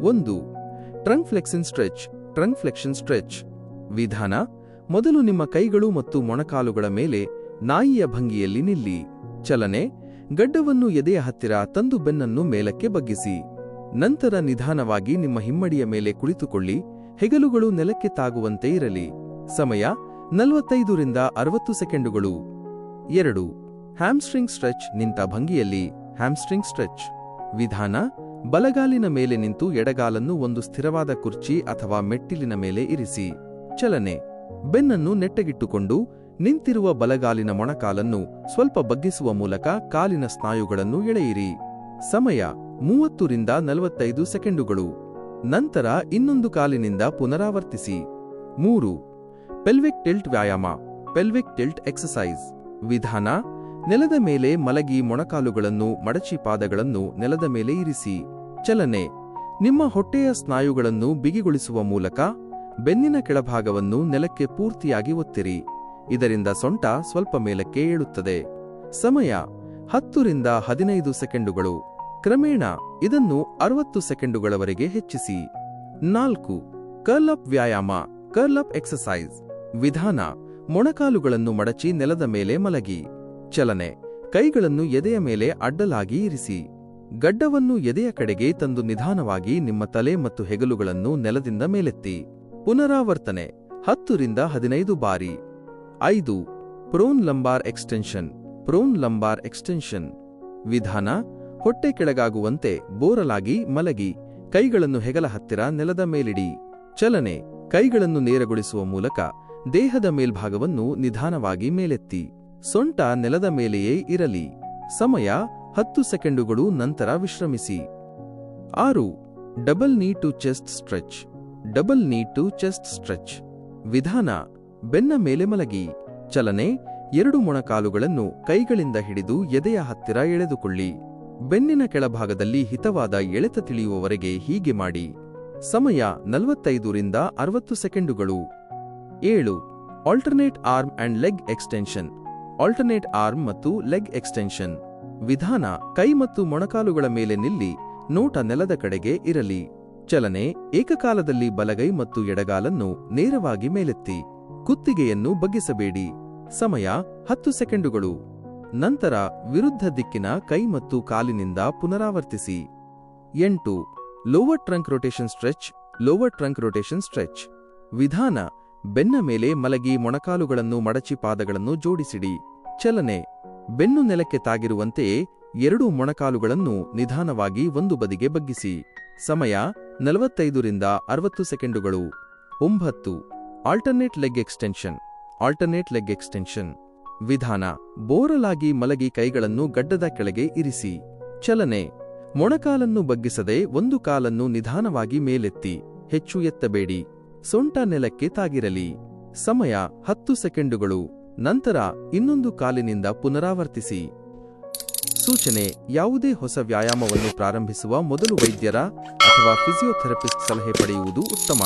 1. Trunk flexion stretch. Trunk flexion stretch. ವಿಧಾನ: ಮೊದಲು ನಿಮ್ಮ ಕೈಗಳು ಮತ್ತು ಮೊಣಕಾಲುಗಳ ಮೇಲೆ ನಾಯಿಯ ಭಂಗಿಯಲ್ಲಿ ನಿಲ್ಲಿ. ಚಲನೆ: ಗಡ್ಡವನ್ನು ಎದೆಯ ಹತ್ತಿರ ತಂದು ಬೆನ್ನನ್ನು ಮೇಲಕ್ಕೆ ಬಗ್ಗಿಸಿ. ನಂತರ ನಿಧಾನವಾಗಿ ನಿಮ್ಮ ಹಿಮ್ಮಡಿಯ ಮೇಲೆ ಕುಳಿತುಕೊಳ್ಳಿ. ಹೆಗಲುಗಳು ನೆಲಕ್ಕೆ ತಾಗುವಂತೆ ಇರಲಿ. ಸಮಯ: 45 ರಿಂದ 60 ಸೆಕೆಂಡುಗಳು. 2. Hamstring stretch. ನಿಂತ ಭಂಗಿಯಲ್ಲಿ ಹ್ಯಾಮ್ಸ್ಟ್ರಿಂಗ್ ಸ್ಟ್ರೆಚ್. ವಿಧಾನ: ಬಲಗಾಲಿನ ಮೇಲೆ ನಿಂತು ಎಡಗಾಲನ್ನು ಒಂದು ಸ್ಥಿರವಾದ ಕುರ್ಚಿ ಅಥವಾ ಮೆಟ್ಟಿಲಿನ ಮೇಲೆ ಇರಿಸಿ. ಚಲನೆ: ಬೆನ್ನನ್ನು ನೆಟ್ಟಗಿಟ್ಟುಕೊಂಡು ನಿಂತಿರುವ ಬಲಗಾಲಿನ ಮೊಣಕಾಲನ್ನು ಸ್ವಲ್ಪ ಬಗ್ಗಿಸುವ ಮೂಲಕ ಕಾಲಿನ ಸ್ನಾಯುಗಳನ್ನು ಎಳೆಯಿರಿ. ಸಮಯ: 30 ರಿಂದ 45 ಸೆಕೆಂಡುಗಳು. ನಂತರ ಇನ್ನೊಂದು ಕಾಲಿನಿಂದ ಪುನರಾವರ್ತಿಸಿ. 3. ಪೆಲ್ವಿಕ್ ಟಿಲ್ಟ್ ವ್ಯಾಯಾಮ. Pelvic tilt exercise. ವಿಧಾನ: ನೆಲದ ಮೇಲೆ ಮಲಗಿ ಮೊಣಕಾಲುಗಳನ್ನು ಮಡಚಿ ಪಾದಗಳನ್ನು ನೆಲದ ಮೇಲೆ ಇರಿಸಿ. ಚಲನೆ: ನಿಮ್ಮ ಹೊಟ್ಟೆಯ ಸ್ನಾಯುಗಳನ್ನು ಬಿಗಿಗೊಳಿಸುವ ಮೂಲಕ ಬೆನ್ನಿನ ಕೆಳಭಾಗವನ್ನು ನೆಲಕ್ಕೆ ಪೂರ್ತಿಯಾಗಿ ಒತ್ತಿರಿ. ಇದರಿಂದ ಸೊಂಟ ಸ್ವಲ್ಪ ಮೇಲಕ್ಕೆ ಏಳುತ್ತದೆ. ಸಮಯ: 10 ರಿಂದ 15 ಸೆಕೆಂಡುಗಳು. ಕ್ರಮೇಣ ಇದನ್ನು 60 ಸೆಕೆಂಡುಗಳವರೆಗೆ ಹೆಚ್ಚಿಸಿ. 4. ಕರ್ಲ್ ಅಪ್ ವ್ಯಾಯಾಮ. Curl up exercise. ವಿಧಾನ: ಮೊಣಕಾಲುಗಳನ್ನು ಮಡಚಿ ನೆಲದ ಮೇಲೆ ಮಲಗಿ. ಚಲನೆ: ಕೈಗಳನ್ನು ಎದೆಯ ಮೇಲೆ ಅಡ್ಡಲಾಗಿ ಇರಿಸಿ. ಗಡ್ಡವನ್ನು ಎದೆಯ ಕಡೆಗೆ ತಂದು ನಿಧಾನವಾಗಿ ನಿಮ್ಮ ತಲೆ ಮತ್ತು ಹೆಗಲುಗಳನ್ನು ನೆಲದಿಂದ ಮೇಲೆತ್ತಿ. ಪುನರಾವರ್ತನೆ: 10 ರಿಂದ 15 ಬಾರಿ. 5. Prone lumbar extension. Prone lumbar extension. ವಿಧಾನ: ಹೊಟ್ಟೆ ಕೆಳಗಾಗುವಂತೆ ಬೋರಲಾಗಿ ಮಲಗಿ ಕೈಗಳನ್ನು ಹೆಗಲ ಹತ್ತಿರ ನೆಲದ ಮೇಲಿಡಿ. ಚಲನೆ: ಕೈಗಳನ್ನು ನೇರಗೊಳಿಸುವ ಮೂಲಕ ದೇಹದ ಮೇಲ್ಭಾಗವನ್ನು ನಿಧಾನವಾಗಿ ಮೇಲೆತ್ತಿ. ಸೊಂಟ ನೆಲದ ಮೇಲೆಯೇ ಇರಲಿ. ಸಮಯ: 10 ಸೆಕೆಂಡುಗಳು. ನಂತರ ವಿಶ್ರಮಿಸಿ. 6. ಡಬಲ್ ನೀ ಟು ಚೆಸ್ಟ್ ಸ್ಟ್ರೆಚ್. ಡಬಲ್ ನೀ ಟು ಚೆಸ್ಟ್ ಸ್ಟ್ರೆಚ್. ವಿಧಾನ: ಬೆನ್ನ ಮೇಲೆ ಮಲಗಿ. ಚಲನೆ: 2 ಮೊಣಕಾಲುಗಳನ್ನು ಕೈಗಳಿಂದ ಹಿಡಿದು ಎದೆಯ ಹತ್ತಿರ ಎಳೆದುಕೊಳ್ಳಿ. ಬೆನ್ನಿನ ಕೆಳಭಾಗದಲ್ಲಿ ಹಿತವಾದ ಎಳೆತ ತಿಳಿಯುವವರೆಗೆ ಹೀಗೆ ಮಾಡಿ. ಸಮಯ: 45 ರಿಂದ 60 ಸೆಕೆಂಡುಗಳು. 7. Alternate arm and leg extension. Alternate arm ಮತ್ತು ಲೆಗ್ ಎಕ್ಸ್ಟೆನ್ಷನ್. ವಿಧಾನ: ಕೈ ಮತ್ತು ಮೊಣಕಾಲುಗಳ ಮೇಲೆ ನಿಲ್ಲಿ. ನೋಟ ನೆಲದ ಕಡೆಗೆ ಇರಲಿ. ಚಲನೆ: ಏಕಕಾಲದಲ್ಲಿ ಬಲಗೈ ಮತ್ತು ಎಡಗಾಲನ್ನು ನೇರವಾಗಿ ಮೇಲೆತ್ತಿ. ಕುತ್ತಿಗೆಯನ್ನು ಬಗ್ಗಿಸಬೇಡಿ. ಸಮಯ: 10 ಸೆಕೆಂಡುಗಳು. ನಂತರ ವಿರುದ್ಧ ದಿಕ್ಕಿನ ಕೈ ಮತ್ತು ಕಾಲಿನಿಂದ ಪುನರಾವರ್ತಿಸಿ. 8. Lower trunk rotation stretch. Lower trunk rotation stretch. ವಿಧಾನ: ಬೆನ್ನ ಮೇಲೆ ಮಲಗಿ ಮೊಣಕಾಲುಗಳನ್ನು ಮಡಚಿ ಪಾದಗಳನ್ನು ಜೋಡಿಸಿಡಿ. ಚಲನೆ: ಬೆನ್ನು ನೆಲಕ್ಕೆ ತಾಗಿರುವಂತೆಯೇ 2 ಮೊಣಕಾಲುಗಳನ್ನು ನಿಧಾನವಾಗಿ ಒಂದು ಬದಿಗೆ ಬಗ್ಗಿಸಿ. ಸಮಯ: 45 ರಿಂದ 60 ಸೆಕೆಂಡುಗಳು. 9. Alternate leg extension. Alternate leg extension. ವಿಧಾನ: ಬೋರಲಾಗಿ ಮಲಗಿ ಕೈಗಳನ್ನು ಗಡ್ಡದ ಕೆಳಗೆ ಇರಿಸಿ. ಚಲನೆ: ಮೊಣಕಾಲನ್ನು ಬಗ್ಗಿಸದೆ ಒಂದು ಕಾಲನ್ನು ನಿಧಾನವಾಗಿ ಮೇಲೆತ್ತಿ. ಹೆಚ್ಚು ಎತ್ತಬೇಡಿ. ಸೊಂಟ ನೆಲಕ್ಕೆ ತಾಗಿರಲಿ. ಸಮಯ: 10 ಸೆಕೆಂಡುಗಳು. ನಂತರ ಇನ್ನೊಂದು ಕಾಲಿನಿಂದ ಪುನರಾವರ್ತಿಸಿ. ಸೂಚನೆ: ಯಾವುದೇ ಹೊಸ ವ್ಯಾಯಾಮವನ್ನು ಪ್ರಾರಂಭಿಸುವ ಮೊದಲು ವೈದ್ಯರ ಅಥವಾ ಫಿಸಿಯೋಥೆರಪಿಸ್ಟ್ ಸಲಹೆ ಪಡೆಯುವುದು ಉತ್ತಮ.